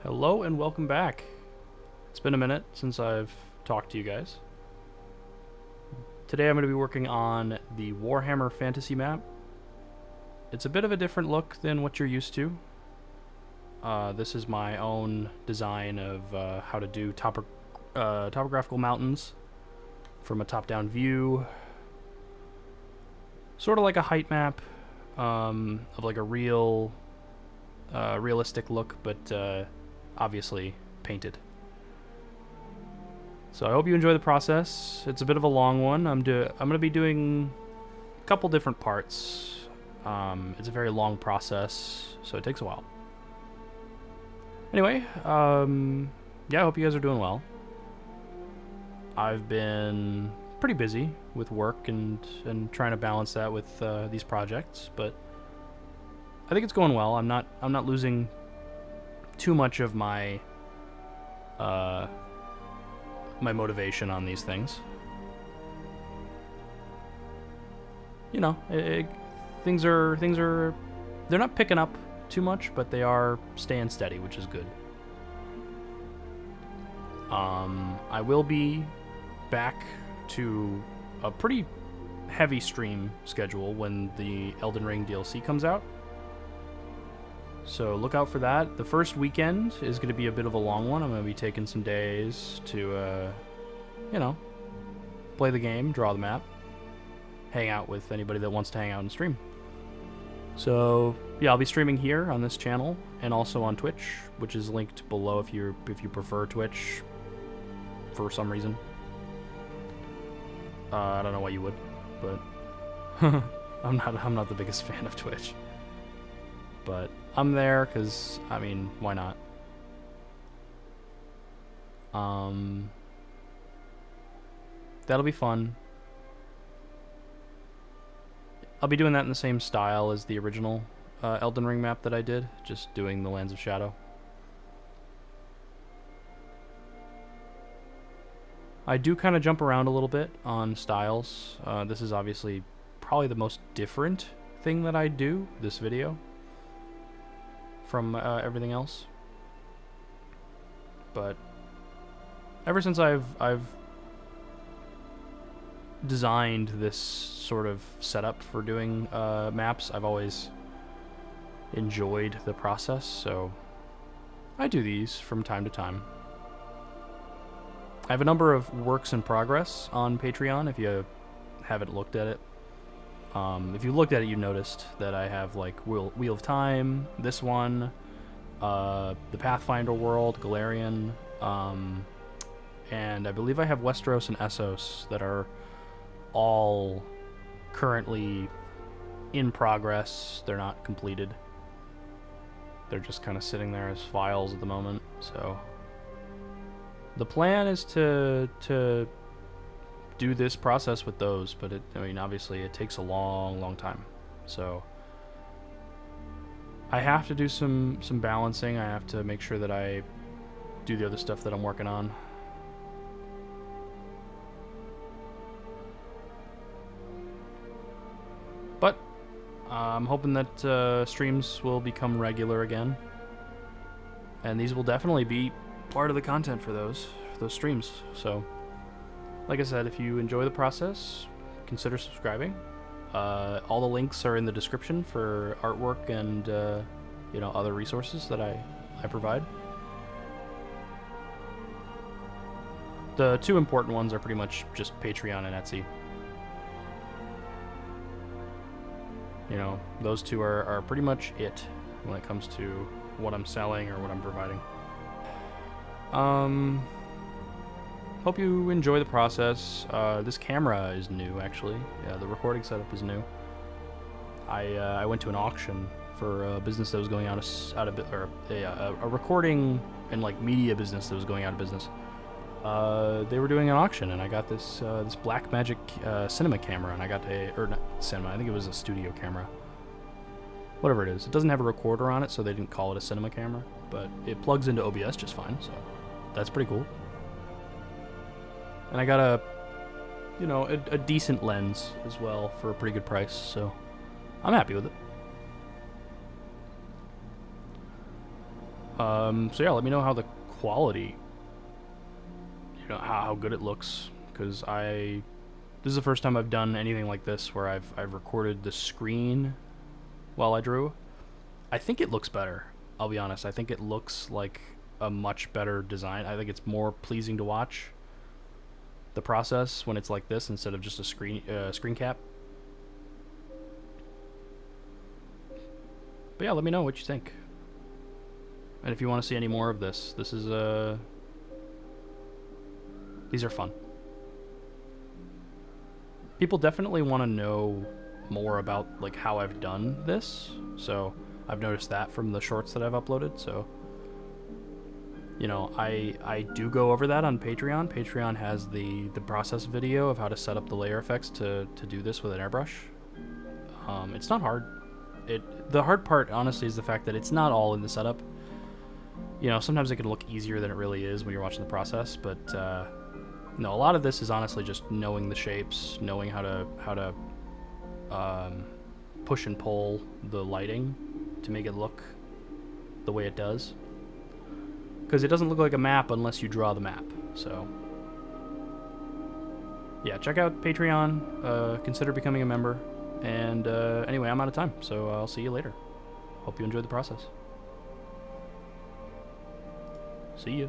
Hello and welcome back. It's been a minute since I've talked to you guys. Today I'm going to be working on the Warhammer Fantasy map. It's a bit of a different look than what you're used to. This is my own design of how to do topographical mountains from a top-down view. Sort of like a height map of like a realistic look, but obviously painted. So I hope you enjoy the process. It's a bit of a long one. I'm going to be doing a couple different parts. It's a very long process, so it takes a while. Anyway, yeah, I hope you guys are doing well. I've been pretty busy with work and trying to balance that with these projects, but I think it's going well. I'm not losing too much of my my motivation on these things. You know, things are they're not picking up too much, but they are staying steady, which is good. I will be back to a pretty heavy stream schedule when the Elden Ring DLC comes out. So look out for that. The first weekend is going to be a bit of a long one. I'm going to be taking some days to, you know, play the game, draw the map, hang out with anybody that wants to hang out and stream. So yeah, I'll be streaming here on this channel and also on Twitch, which is linked below if you prefer Twitch for some reason. I don't know why you would, but I'm not the biggest fan of Twitch. But I'm there because, I mean, why not? That'll be fun. I'll be doing that in the same style as the original Elden Ring map that I did, just doing the Lands of Shadow. I do kind of jump around a little bit on styles. This is obviously probably the most different thing that I do, this video, from everything else. But ever since I've designed this sort of setup for doing maps, I've always enjoyed the process, so I do these from time to time. I have a number of works in progress on Patreon if you haven't looked at it. If you looked at it, you noticed that I have like Wheel of Time, this one, the Pathfinder world, Galarian, and I believe I have Westeros and Essos that are all currently in progress. They're not completed. They're just kind of sitting there as files at the moment. So the plan is to do this process with those, but I mean, obviously it takes a long time. So I have to do some balancing. I have to make sure that I do the other stuff that I'm working on. But I'm hoping that streams will become regular again, and these will definitely be part of the content for those streams. So like I said, if you enjoy the process, consider subscribing. All the links are in the description for artwork and you know, other resources that I provide. The two important ones are pretty much just Patreon and Etsy. You know, those two are pretty much it when it comes to what I'm selling or what I'm providing. Hope you enjoy the process. This camera is new, actually. Yeah, the recording setup is new. I went to an auction for a business that was going out of a recording and like media business that was going out of business. They were doing an auction, and I got this this Blackmagic cinema camera, and I got not cinema. I think it was a studio camera. Whatever it is, it doesn't have a recorder on it, so they didn't call it a cinema camera, but it plugs into OBS just fine. So that's pretty cool. And I got a decent lens as well for a pretty good price, so I'm happy with it. So yeah, let me know how the quality, how good it looks, because this is the first time I've done anything like this where I've recorded the screen while I drew. I think it looks better. I'll be honest. I think it looks like a much better design. I think it's more pleasing to watch the process when it's like this instead of just a screen cap. But yeah, let me know what you think. And if you want to see any more of this, these are fun. People definitely want to know more about like how I've done this, so I've noticed that from the shorts that I've uploaded. So I do go over that on Patreon. Patreon has the process video of how to set up the layer effects to do this with an airbrush. It's not hard. The hard part, honestly, is the fact that it's not all in the setup. Sometimes it can look easier than it really is when you're watching the process, but no, a lot of this is honestly just knowing the shapes, knowing how to push and pull the lighting to make it look the way it does. Because it doesn't look like a map unless you draw the map. So yeah, check out Patreon, consider becoming a member, and anyway, I'm out of time, so I'll see you later. Hope you enjoyed the process. See ya.